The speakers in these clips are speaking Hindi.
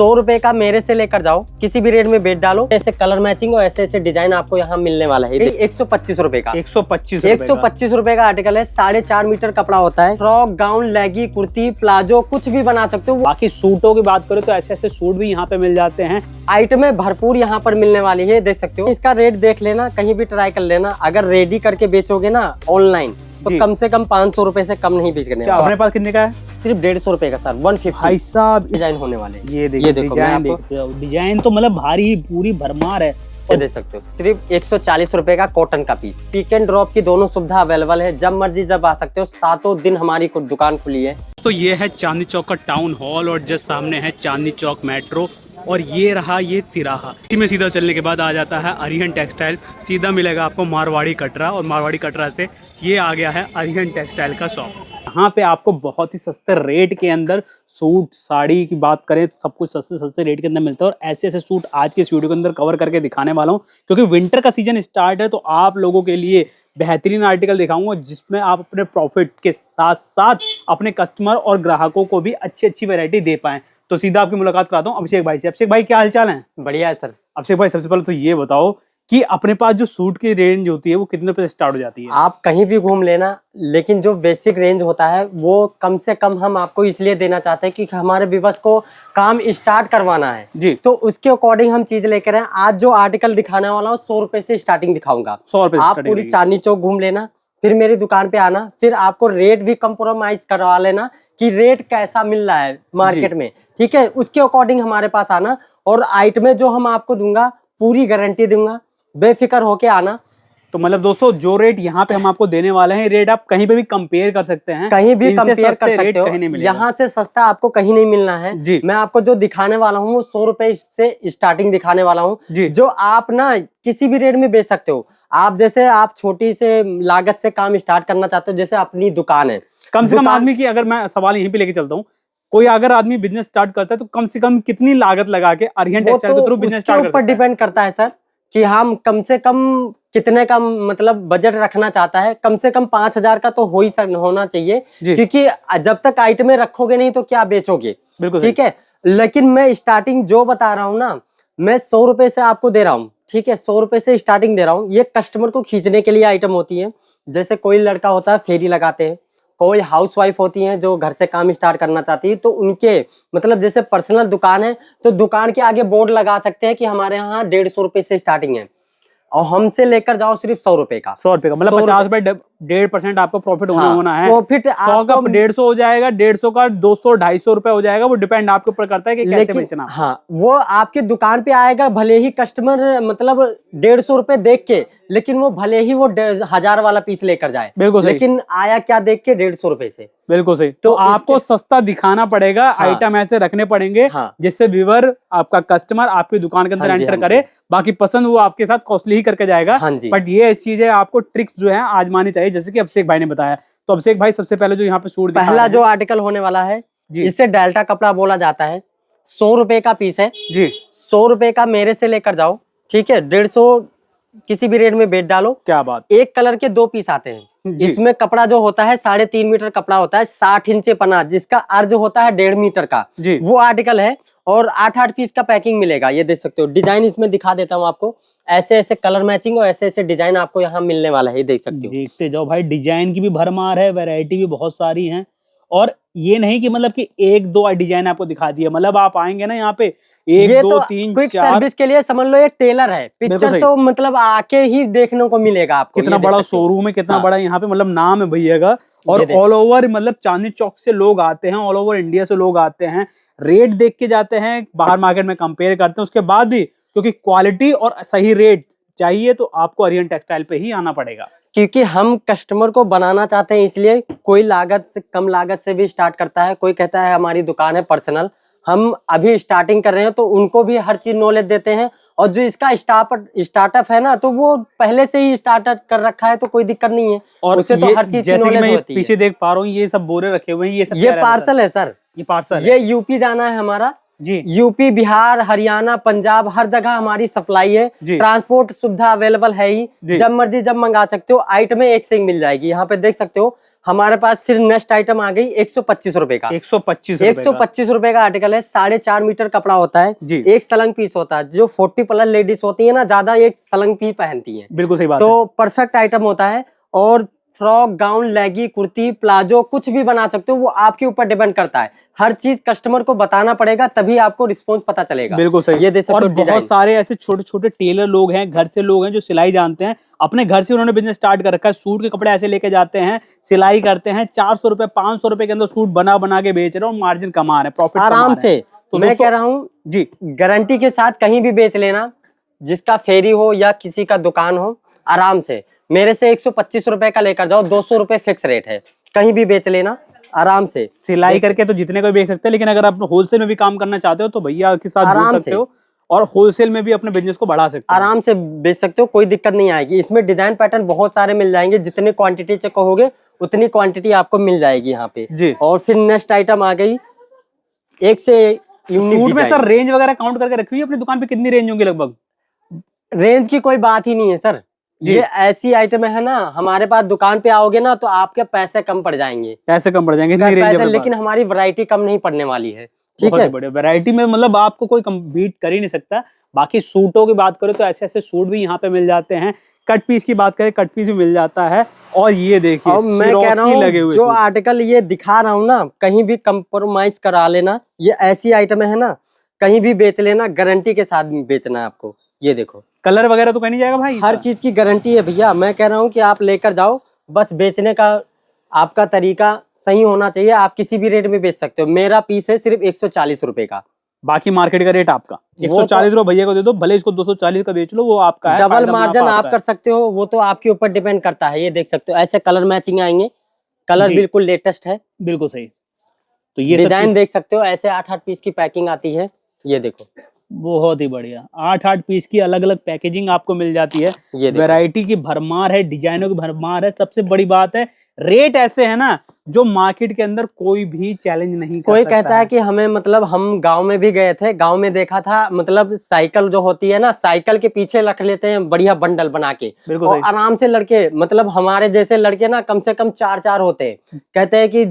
100 रुपए का मेरे से लेकर जाओ, किसी भी रेट में बेच डालो, ऐसे कलर मैचिंग और ऐसे ऐसे डिजाइन आपको यहाँ मिलने वाला है। 125 रुपए का 125 रुपए का आर्टिकल है। 4.5 मीटर कपड़ा होता है। फ्रॉक, गाउन, लेगी, कुर्ती, प्लाजो कुछ भी बना सकते हो। बाकी सूटों की बात करें तो ऐसे ऐसे सूट भी यहाँ पे मिल जाते हैं। आइटमें भरपूर यहाँ पर मिलने वाली है, देख सकते हो। इसका रेट देख लेना, कहीं भी ट्राई कर लेना। अगर रेडी करके बेचोगे ना ऑनलाइन तो कम से कम 500 रुपए से कम नहीं बेचने। क्या अपने पास कितने का है? सिर्फ 150 रुपए का सर। 150 भाई साहब डिजाइन होने वाले। ये देखो डिजाइन, डिजाइन तो मतलब भारी पूरी भरमार है। ये देख सकते हो, सिर्फ 140 रुपए का कॉटन का पीस। पिक एंड ड्रॉप की दोनों सुविधा अवेलेबल है, जब मर्जी जब आ सकते हो। 7 दिन हमारी दुकान खुली है। तो ये है चांदनी चौक का टाउन हॉल और जस्ट सामने है चांदनी चौक मेट्रो। और ये रहा ये तिराहा। इसी में सीधा चलने के बाद आ जाता है अरिहंत टेक्सटाइल। सीधा मिलेगा आपको मारवाड़ी कटरा और मारवाड़ी कटरा से ये आ गया है अरिहंत टेक्सटाइल का शॉप। यहाँ पे आपको बहुत ही सस्ते रेट के अंदर सूट साड़ी की बात करें तो सब कुछ सस्ते सस्ते रेट के अंदर मिलता है। और ऐसे ऐसे सूट आज के इस वीडियो के अंदर कवर करके दिखाने वाला हूँ, क्योंकि विंटर का सीजन स्टार्ट है। तो आप लोगों के लिए बेहतरीन आर्टिकल दिखाऊंगा जिसमें आप अपने प्रॉफिट के साथ साथ अपने कस्टमर और ग्राहकों को भी अच्छी अच्छी वैरायटी दे पाएं। तो सीधा आपकी मुलाकात कराता हूँ अभिषेक भाई से। अभिषेक भाई क्या हालचाल है? बढ़िया है सर। अभिषेक भाई सबसे पहले तो ये बताओ कि अपने पास जो सूट की रेंज होती है वो कितने रुपए से स्टार्ट हो जाती है? आप कहीं भी घूम लेना, लेकिन जो बेसिक रेंज होता है वो कम से कम हम आपको इसलिए देना चाहते हैं कि हमारे व्यूअर्स को काम स्टार्ट करवाना है जी। तो उसके अकॉर्डिंग हम चीज लेकर आए। आज जो आर्टिकल दिखाने वाला हूँ 100 रुपए से स्टार्टिंग दिखाऊंगा। 100 रुपए आप पूरी चांदनी चौक घूम लेना, फिर मेरी दुकान पे आना, फिर आपको रेट भी कंप्रोमाइज करवा लेना कि रेट कैसा मिल रहा है मार्केट में, ठीक है। उसके अकॉर्डिंग हमारे पास आना और आइटमें जो हम आपको दूंगा पूरी गारंटी दूंगा, बेफिक्र होके आना। तो मतलब दोस्तों जो रेट यहाँ पे हम आपको देने वाले हैं, रेट आप कहीं पे भी कंपेयर कर सकते हैं, कहीं भी कंपेयर कर सकते हो। नहीं यहाँ से सस्ता आपको कहीं नहीं मिलना है जी। मैं आपको जो दिखाने वाला हूँ वो 100 रुपए से स्टार्टिंग दिखाने वाला हूँ, जो आप ना किसी भी रेट में बेच सकते हो। आप जैसे आप छोटी से लागत से काम स्टार्ट करना चाहते हो, जैसे अपनी दुकान है, कम से कम आदमी की, अगर मैं सवाल यहीं पे लेके चलता हूँ, कोई अगर आदमी बिजनेस स्टार्ट करता है तो कम से कम कितनी लागत लगा के अरिहंत टेक्सटाइल के थ्रू बिजनेस स्टार्ट करता है? ऊपर डिपेंड करता है सर कि हम कम से कम कितने का मतलब बजट रखना चाहता है। कम से कम 5000 का तो हो ही होना चाहिए, क्योंकि जब तक आइटमें रखोगे नहीं तो क्या बेचोगे, ठीक है। लेकिन मैं स्टार्टिंग जो बता रहा हूँ ना, मैं 100 रुपए से आपको दे रहा हूँ, ठीक है। 100 रुपए से स्टार्टिंग दे रहा हूँ। ये कस्टमर को खींचने के लिए आइटम होती है। जैसे कोई लड़का होता है फेरी लगाते हैं, कोई हाउसवाइफ होती हैं जो घर से काम स्टार्ट करना चाहती है, तो उनके मतलब जैसे पर्सनल दुकान है तो दुकान के आगे बोर्ड लगा सकते हैं कि हमारे यहाँ 150 रुपए से स्टार्टिंग है, और हमसे लेकर जाओ सिर्फ 100 रुपए का। 100 रुपए का मतलब 50 रुपए 1.5% आपको प्रॉफिट होना है। प्रॉफिट 100 का 150 हो जाएगा, 150 का 200-250 रुपए हो जाएगा। वो डिपेंड आपके ऊपर करता है कि कैसे बेचना। हाँ, वो आपकी दुकान पे आएगा, भले ही कस्टमर मतलब 150 रुपए देख के, लेकिन वो भले ही वो 1000 वाला पीस लेकर जाए, बिल्कुल, लेकिन आया क्या देख के 150 रुपए से। बिल्कुल सही। तो आपको सस्ता दिखाना पड़ेगा, आइटम ऐसे रखने पड़ेंगे जिससे व्यूअर आपका कस्टमर आपकी दुकान के अंदर एंटर करे। बाकी पसंद वो आपके साथ कॉस्टली ही करके जाएगा। बट ये चीजें आपको ट्रिक्स जो है आजमानी चाहिए, जैसे कि अभिषेक भाई ने बताया। तो अभिषेक भाई सबसे पहले जो यहाँ पे सूट पहला जो आर्टिकल होने वाला है जिसे डेल्टा कपड़ा बोला जाता है, 100 रुपए का पीस है जी। 100 रुपए का मेरे से लेकर जाओ, ठीक है। 150 किसी भी रेट में बेच डालो। क्या बात। एक कलर के 2 पीस आते हैं। इसमें कपड़ा जो होता है 3.5 मीटर कपड़ा होता है, 60 इंच पना, जिसका अर्ज होता है 1.5 मीटर का, वो आर्टिकल है। और 8-8 पीस का पैकिंग मिलेगा। ये देख सकते हो, डिजाइन इसमें दिखा देता हूँ आपको। ऐसे ऐसे कलर मैचिंग और ऐसे ऐसे डिजाइन आपको यहाँ मिलने वाला है, ये देख सकते हो। देखते जाओ भाई, डिजाइन की भी भरमार है, वैरायटी भी बहुत सारी है। और ये नहीं कि मतलब कि 1-2 डिजाइन आपको दिखा दिया, मतलब आप आएंगे ना यहाँ पे 1-2-3-4 क्विक सर्विस के लिए समझ लो एक टेलर है। पिक्चर तो मतलब आके ही देखने को मिलेगा आपको। कितना बड़ा शोरूम है, कितना बड़ा यहाँ पे मतलब नाम है भैया का। और ऑल ओवर मतलब चांदनी चौक से लोग आते हैं, ऑल ओवर इंडिया से लोग आते हैं, रेट देख के जाते हैं, बाहर मार्केट में कंपेयर करते हैं। उसके बाद भी क्योंकि क्वालिटी और सही रेट चाहिए तो आपको अरिहंत टेक्सटाइल पे ही आना पड़ेगा, क्योंकि हम कस्टमर को बनाना चाहते हैं। इसलिए कोई लागत से कम लागत से भी स्टार्ट करता है, कोई कहता है हमारी दुकान है पर्सनल। हम अभी स्टार्टिंग कर रहे हैं तो उनको भी हर चीज नॉलेज देते हैं। और जो इसका स्टार्टअप है ना, तो वो पहले से ही स्टार्टअप कर रखा है, तो कोई दिक्कत नहीं है। और उसे तो हर चीज की नॉलेज होती है। पीछे देख पा रहा हूँ ये सब बोरे रखे हुए हैं, ये पार्सल है सर। ये पार्सल, ये यूपी जाना है हमारा। जी। यूपी, बिहार, हरियाणा, पंजाब, हर जगह हमारी सप्लाई है। ट्रांसपोर्ट सुविधा अवेलेबल है ही, जब मर्जी जब मंगा सकते हो। आइटमें एक से एक मिल जाएगी। यहाँ पे देख सकते हो हमारे पास सिर्फ नेक्स्ट आइटम आ गई 125 रुपए का। 125 रुपए का आर्टिकल है। 4.5 मीटर कपड़ा होता है जी। एक सलंग पीस होता है। जो 40+ लेडीज होती है ना, ज्यादा एक सलंग पीस पहनती है। बिल्कुल सही बात तो परफेक्ट आइटम होता है। और फ्रॉक, गाउन, लेगी, कुर्ती, प्लाजो कुछ भी बना सकते हो, वो आपके ऊपर डिपेंड करता है। हर चीज कस्टमर को बताना पड़ेगा, तभी आपको रिस्पॉन्स पता चलेगा। बिल्कुल सही। ये देख सकते और हो बहुत सारे ऐसे छोटे छोटे टेलर लोग हैं, घर से लोग हैं जो सिलाई जानते हैं, अपने घर से उन्होंने बिजनेस स्टार्ट कर रखा है। सूट के कपड़े ऐसे लेके जाते हैं, सिलाई करते हैं, 400 रुपए 500 रुपए के अंदर सूट बना बना के बेच रहे हो, मार्जिन कमा रहे हैं, प्रॉफिट आराम से। तो मैं कह रहा हूँ जी, गारंटी के साथ कहीं भी बेच लेना, जिसका फेरी हो या किसी का दुकान हो, आराम से मेरे से 125 रुपए का लेकर जाओ, 200 रुपए फिक्स रेट है, कहीं भी बेच लेना आराम से। सिलाई करके तो जितने को बेच सकते हैं, लेकिन अगर आप होलसेल में भी काम करना चाहते हो तो भैया के साथ जुड़ सकते हो और होलसेल में भी अपने बिजनेस को बढ़ा सकते हो, आराम से बेच सकते हो, कोई दिक्कत नहीं आएगी। इसमें डिजाइन पैटर्न बहुत सारे मिल जाएंगे, जितनी क्वांटिटी से कहोगे उतनी क्वांटिटी आपको मिल जाएगी यहाँ पे जी। और फिर नेक्स्ट आइटम आ गई एक से सूट में सर रेंज वगैरह काउंट करके रखी हुई अपनी दुकान पे, कितनी रेंज होंगी लगभग? रेंज की कोई बात ही नहीं है सर, ये ऐसी आइटम है ना, हमारे पास दुकान पे आओगे ना तो आपके पैसे कम पड़ जाएंगे, पैसे कम पड़ जाएंगे इतनी रेंज में, लेकिन हमारी वैरायटी कम नहीं पड़ने वाली है। ठीक है, बढ़िया वैरायटी में मतलब आपको कोई कम्पीट कर ही नहीं सकता। बाकी सूटों की बात करें तो ऐसे ऐसे सूट भी यहाँ पे मिल जाते हैं। कट पीस की बात करें, कट पीस भी मिल जाता है। और ये देखिए मैं कह रहा हूँ जो आर्टिकल ये दिखा रहा हूँ ना, कहीं भी कंप्रोमाइज करा लेना। ये ऐसी आइटम है ना, कहीं भी बेच लेना, गारंटी के साथ बेचना है आपको। ये देखो कलर वगैरह तो कहीं नहीं जाएगा भाई, हर चीज की गारंटी है भैया। मैं कह रहा हूँ कि आप लेकर जाओ, बस बेचने का आपका तरीका सही होना चाहिए। आप किसी भी रेट में बेच सकते हो। मेरा पीस है सिर्फ 140 रुपए का, बाकी मार्केट का रेट आपका 140 रुपए भैया को दे दो, भले इसको 240 का बेच लो, वो आपका है। डबल मार्जिन आप कर सकते हो, वो तो आपके ऊपर डिपेंड करता है। ये देख सकते हो ऐसे कलर मैचिंग आएंगे, कलर बिल्कुल लेटेस्ट है, बिल्कुल सही। तो ये डिजाइन देख सकते हो, ऐसे 8-8 पीस की पैकिंग आती है। ये देखो बहुत ही बढ़िया 8-8 पीस की अलग अलग पैकेजिंग आपको मिल जाती है। ये वैरायटी की भरमार है, डिजाइनों की भरमार है। सबसे बड़ी बात है रेट ऐसे है ना जो मार्केट के अंदर कोई भी चैलेंज नहीं कर कोई कहता है कि हमें, मतलब हम गांव में भी गए थे, गांव में देखा था, मतलब साइकिल जो होती है ना, साइकिल के पीछे रख लेते हैं बढ़िया बंडल बना के, और आराम से लड़के, मतलब हमारे जैसे लड़के ना कम से कम 4-4 होते हैं। कहते हैं कि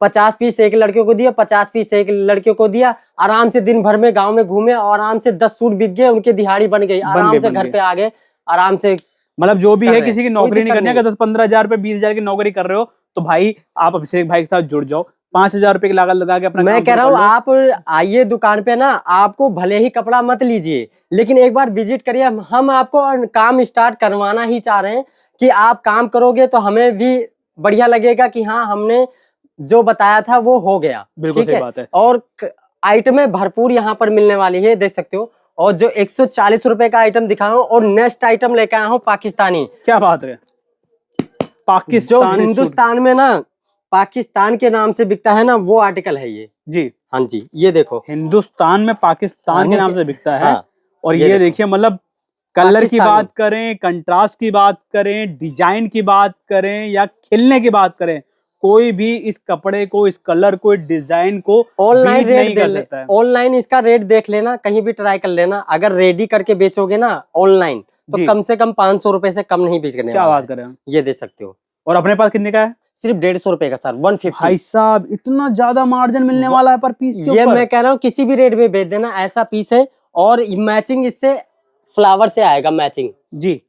50 पीस एक लड़के को दिया, 50 पीस एक लड़के को दिया, आराम से दिन भर में गांव में घूमे और आराम से 10 सूट बिक गए, उनके दिहाड़ी बन गई, आराम से घर पे आ गए आराम से। मतलब जो भी है, किसी की नौकरी नहीं करनी है, 10-15 हजार रुपए 20 हजार की नौकरी कर रहे हो तो भाई आप अभिषेक भाई के साथ जुड़ जाओ, 5,000 रुपए की लागत लगा के अपना। मैं कह रहा हूँ आप आइए दुकान पे ना, आपको भले ही कपड़ा मत लीजिए, लेकिन एक बार विजिट करिए। हम आपको काम स्टार्ट करवाना ही चाह रहे हैं कि आप काम करोगे तो हमें भी बढ़िया लगेगा कि हाँ हमने जो बताया था वो हो गया। बिल्कुल सही बात है। और आइटमें भरपूर यहाँ पर मिलने वाली है, देख सकते हो। और जो 140 रुपए का आइटम दिखाऊं, और नेक्स्ट आइटम लेकर आया हूँ पाकिस्तानी। क्या बात है, पाकिस्तान जो हिंदुस्तान में ना पाकिस्तान के नाम से बिकता है ना, वो आर्टिकल है ये जी। हाँ जी, ये देखो हिंदुस्तान में पाकिस्तान के नाम से बिकता है। और ये देखिए, मतलब कलर की बात करें, कंट्रास्ट की बात करें, डिजाइन की बात करें या खिलने की बात करें, कोई भी इस कपड़े को, इस कलर को, इस डिजाइन को ऑनलाइन रेट कर सकता है। ऑनलाइन इसका रेट देख लेना, कहीं भी ट्राई कर लेना। अगर रेडी करके बेचोगे ना ऑनलाइन, तो कम से कम 500 रुपए से कम नहीं बेचने। क्या बात कर रहे हैं, ये दे सकते हो। और अपने पास कितने का है? सिर्फ 150 रुपए का सर, 150। भाई साहब इतना ज्यादा मार्जिन मिलने वाला है पर पीस के ऊपर। ये मैं कह रहा हूँ किसी भी रेट में बेच देना, ऐसा पीस है। और मैचिंग इससे फ्लावर से आएगा, मैचिंग जी,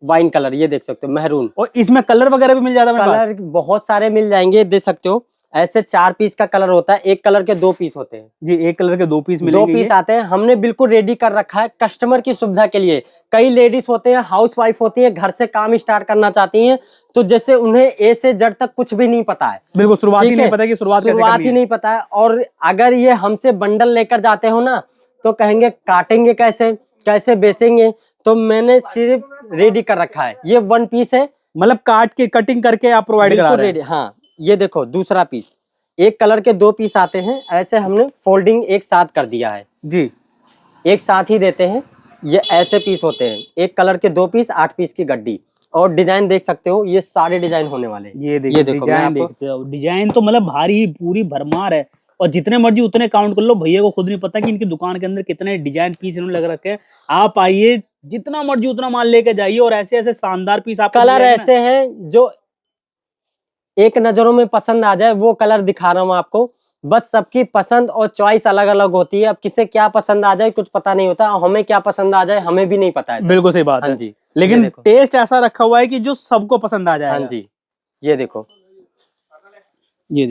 वाइन कलर, ये देख सकते हो, मेहरून। और इसमें कलर वगैरह भी मिल जाता है? कलर बहुत सारे मिल जाएंगे, देख सकते हो। ऐसे 4 पीस का कलर होता है, एक कलर के 2 पीस होते हैं जी। एक कलर के 2 पीस मिलेंगे, 2 पीस आते हैं। हमने बिल्कुल रेडी कर रखा है कस्टमर की सुविधा के लिए। कई लेडीज होते हैं, हाउसवाइफ होती है, घर से काम स्टार्ट करना चाहती हैं, तो जैसे उन्हें ए से जेड तक कुछ भी नहीं पता है, बिल्कुल शुरुआत ही नहीं पता कि शुरुआत ही नहीं पता है। और अगर ये हमसे बंडल लेकर जाते हो ना, तो कहेंगे काटेंगे कैसे, कैसे बेचेंगे। तो मैंने सिर्फ रेडी कर रखा है, ये 1 पीस है, मतलब काट के कटिंग करके आप प्रोवाइड करा रहे हैं। हाँ, ये देखो दूसरा पीस, एक कलर के 2 पीस आते हैं, ऐसे हमने फोल्डिंग एक साथ कर दिया है जी, एक साथ ही देते हैं। ये ऐसे पीस होते हैं, एक कलर के 2 पीस, 8 पीस की गड्डी। और डिजाइन देख सकते हो, ये सारे डिजाइन होने वाले। ये देखो डिजाइन देखते हो, डिजाइन तो मतलब भारी पूरी भरमार है। और जितने मर्जी उतने काउंट कर लो, भैया को खुद नहीं पता कि इनकी दुकान के अंदर कितने डिजाइन पीस इन्होंने लगा रखे हैं। आप आइए, जितना मर्जी उतना माल लेके जाइए, और ऐसे ऐसे शानदार पीस आपको कलर ऐसे हैं जो एक नजरों में पसंद आ जाए, वो कलर दिखा रहा हूँ आपको। बस सबकी पसंद और चॉइस अलग अलग होती है। अब किसे क्या पसंद आ जाए कुछ पता नहीं होता, हमें क्या पसंद आ जाए हमें भी नहीं पता है। बिल्कुल सही बात है। हाँ जी, लेकिन टेस्ट ऐसा रखा हुआ है कि जो सबको पसंद आ जाएगा। हाँ जी, ये देखो, ये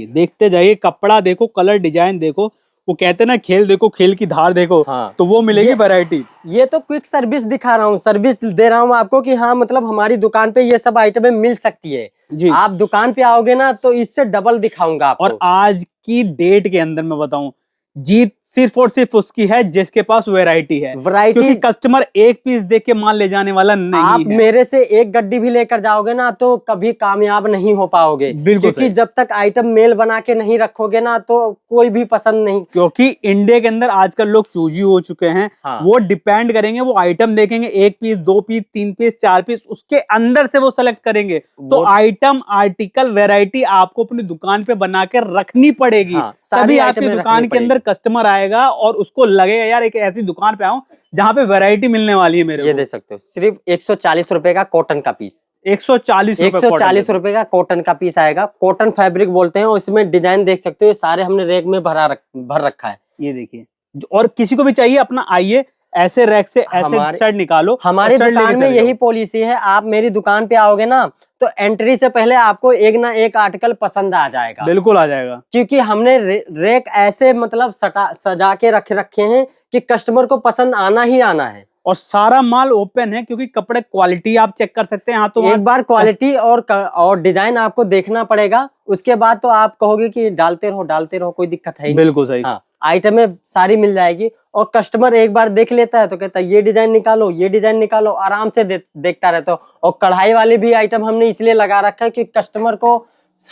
देखते जाइए, कपड़ा देखो, कलर डिजाइन देखो, वो कहते हैं ना खेल देखो, खेल की धार देखो। हाँ, तो वो मिलेगी वैरायटी। ये तो क्विक सर्विस दिखा रहा हूँ, सर्विस दे रहा हूँ आपको कि हाँ मतलब हमारी दुकान पे ये सब आइटमें मिल सकती है जी। आप दुकान पे आओगे ना तो इससे डबल दिखाऊंगा आपको। और आज की डेट के अंदर मैं बताऊं, जीत सिर्फ और सिर्फ उसकी है जिसके पास वैरायटी है। क्योंकि कस्टमर एक पीस देख के माल ले जाने वाला नहीं है। आप मेरे से एक गड्डी भी लेकर जाओगे ना तो कभी कामयाब नहीं हो पाओगे, क्योंकि जब तक आइटम मेल बना के नहीं रखोगे ना तो कोई भी पसंद नहीं। क्योंकि इंडिया के अंदर आजकल लोग चूजी हो चुके हैं। हाँ। वो डिपेंड करेंगे, वो आइटम देखेंगे, एक पीस, दो पीस, तीन पीस, चार पीस, उसके अंदर से वो सेलेक्ट करेंगे। तो आइटम, आर्टिकल, वैरायटी आपको अपनी दुकान पे बना के रखनी पड़ेगी। हाँ, तभी आपकी दुकान के अंदर कस्टमर आएगा और उसको लगेगा यार एक ऐसी दुकान पे आऊं जहाँ पे वैरायटी मिलने वाली है मेरे को। ये देख सकते हो, सिर्फ 140 रुपए का कॉटन का पीस, 140 रुपए का कॉटन का पीस आएगा। कॉटन फैब्रिक बोलते हैं, और इसमें डिजाइन देख सकते हो, सारे हमने रैक में भर रखा है। ये देखिए, और किसी को भी चाहिए अपना आइए, ऐसे रैक से ऐसे शर्ट निकालो। हमारी दुकान में यही पॉलिसी है, आप मेरी दुकान पे आओगे ना तो एंट्री से पहले आपको एक ना एक आर्टिकल पसंद आ जाएगा। बिल्कुल आ जाएगा, क्योंकि हमने रैक ऐसे मतलब सजा के रखे हैं कि कस्टमर को पसंद आना ही आना है। और सारा माल ओपन है, क्योंकि कपड़े क्वालिटी आप चेक कर सकते हैं। हाँ, तो एक बार क्वालिटी और डिजाइन आपको देखना पड़ेगा, उसके बाद तो आप कहोगे कि डालते रहो, कोई दिक्कत है। बिल्कुल सही। हाँ, आइटमें सारी मिल जाएगी, और कस्टमर एक बार देख लेता है तो कहता है ये डिजाइन निकालो, ये डिजाइन निकालो, आराम से देखता रहता है। और कढ़ाई वाले भी आइटम हमने इसलिए लगा रखा है कि कस्टमर को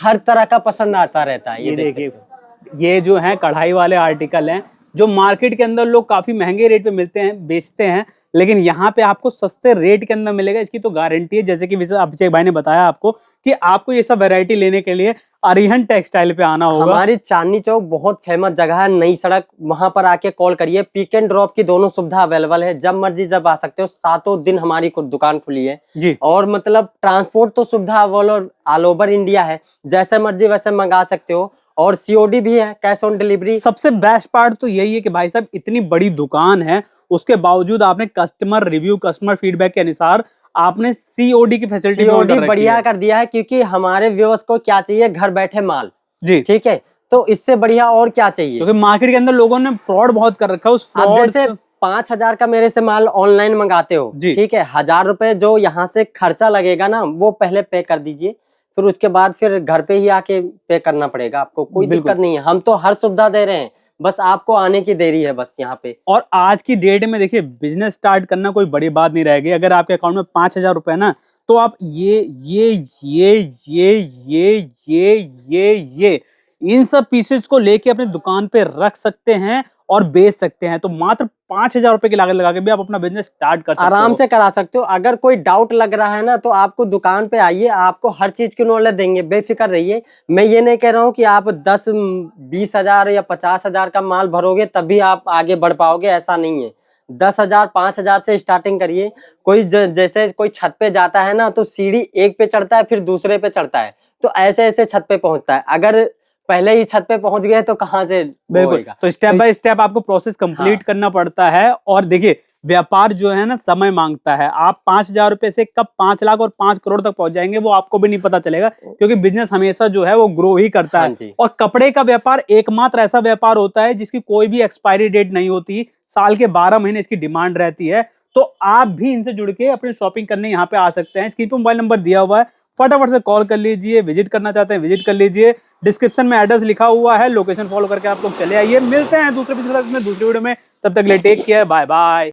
हर तरह का पसंद आता रहता है। ये देखिए, ये जो है कढ़ाई वाले आर्टिकल हैं, जो मार्केट के अंदर लोग काफी महंगे रेट पे मिलते हैं, बेचते हैं, लेकिन यहाँ पे आपको सस्ते रेट के अंदर मिलेगा। इसकी तो गारंटी है। जैसे कि अभिषेक भाई ने बताया आपको कि आपको ये सब वैरायटी लेने के लिए अरिहंत टेक्सटाइल पे आना होगा। हमारी चांदनी चौक बहुत फेमस जगह है, नई सड़क, वहां पर आके कॉल करिए। पिक एंड ड्रॉप की दोनों सुविधा अवेलेबल है, जब मर्जी जब आ सकते हो। 7 दिन हमारी दुकान खुली है जी। और मतलब ट्रांसपोर्ट तो सुविधा ऑल ओवर इंडिया है, जैसे मर्जी वैसे मंगा सकते हो। और COD भी है, कैश ऑन डिलीवरी। सबसे बेस्ट पार्ट तो यही है कि भाई साहब इतनी बड़ी दुकान है, उसके बावजूद आपने कस्टमर रिव्यू, कस्टमर फीडबैक के अनुसार आपने COD की फैसिलिटी बढ़िया कर दिया है। क्योंकि हमारे व्यूअर्स को क्या चाहिए, घर बैठे माल जी, ठीक है। तो इससे बढ़िया और क्या चाहिए, क्योंकि मार्केट के अंदर लोगों ने फ्रॉड बहुत कर रखा है। उस फ्रॉड जैसे 5000 का मेरे से माल ऑनलाइन मंगाते हो, ठीक है, 1000 रुपए जो यहाँ से खर्चा लगेगा ना वो पहले पे कर दीजिए, फिर उसके बाद फिर घर पे ही आके पे करना पड़ेगा आपको। कोई दिक्कत नहीं है, हम तो हर सुविधा दे रहे हैं, बस आपको आने की देरी है बस यहाँ पे। और आज की डेट में देखिए, बिजनेस स्टार्ट करना कोई बड़ी बात नहीं रहेगी। अगर आपके अकाउंट में 5000 रुपए ना, तो आप ये इन सब पीसेस को लेके अपने दुकान पे रख सकते हैं और बेच सकते हैं। तो मात्र 5000 रुपए की लागत लगा के भी आप अपना बिजनेस स्टार्ट कर सकते हो, आराम से करा सकते हो। अगर कोई डाउट लग रहा है ना तो आपको दुकान पे आइए, आपको हर चीज की नॉलेज देंगे, बेफिक्र रहिए। मैं ये नहीं कह रहा हूँ कि आप 10-20 हजार या 50 हजार का माल भरोगे तभी आप आगे बढ़ पाओगे, ऐसा नहीं है। 10,000 5,000 से स्टार्टिंग करिए। कोई जैसे कोई छत पे जाता है ना तो सीढ़ी एक पे चढ़ता है फिर दूसरे पे चढ़ता है, तो ऐसे ऐसे छत पे पहुंचता है। अगर पहले ही छत पे पहुंच गए तो कहाँ से बिल्कुल। तो स्टेप बाय स्टेप आपको प्रोसेस कंप्लीट करना पड़ता है। और देखिए, व्यापार जो है ना समय मांगता है। आप 5000 रुपए से कब 5 लाख और 5 करोड़ तक पहुंच जाएंगे वो आपको भी नहीं पता चलेगा, क्योंकि बिजनेस हमेशा जो है वो ग्रो ही करता है। और कपड़े का व्यापार एकमात्र ऐसा व्यापार होता है जिसकी कोई भी एक्सपायरी डेट नहीं होती। साल के 12 महीने इसकी डिमांड रहती है। तो आप भी इनसे जुड़ के अपनी शॉपिंग करने यहाँ पे आ सकते हैं। स्क्रीन पे मोबाइल नंबर दिया हुआ है, फटाफट से कॉल कर लीजिए। विजिट करना चाहते हैं विजिट कर लीजिए, डिस्क्रिप्शन में एड्रेस लिखा हुआ है, लोकेशन फॉलो करके आप लोग चले आइए। मिलते हैं दूसरे वीडियो में। तब तक ले टेक केयर, बाय बाय।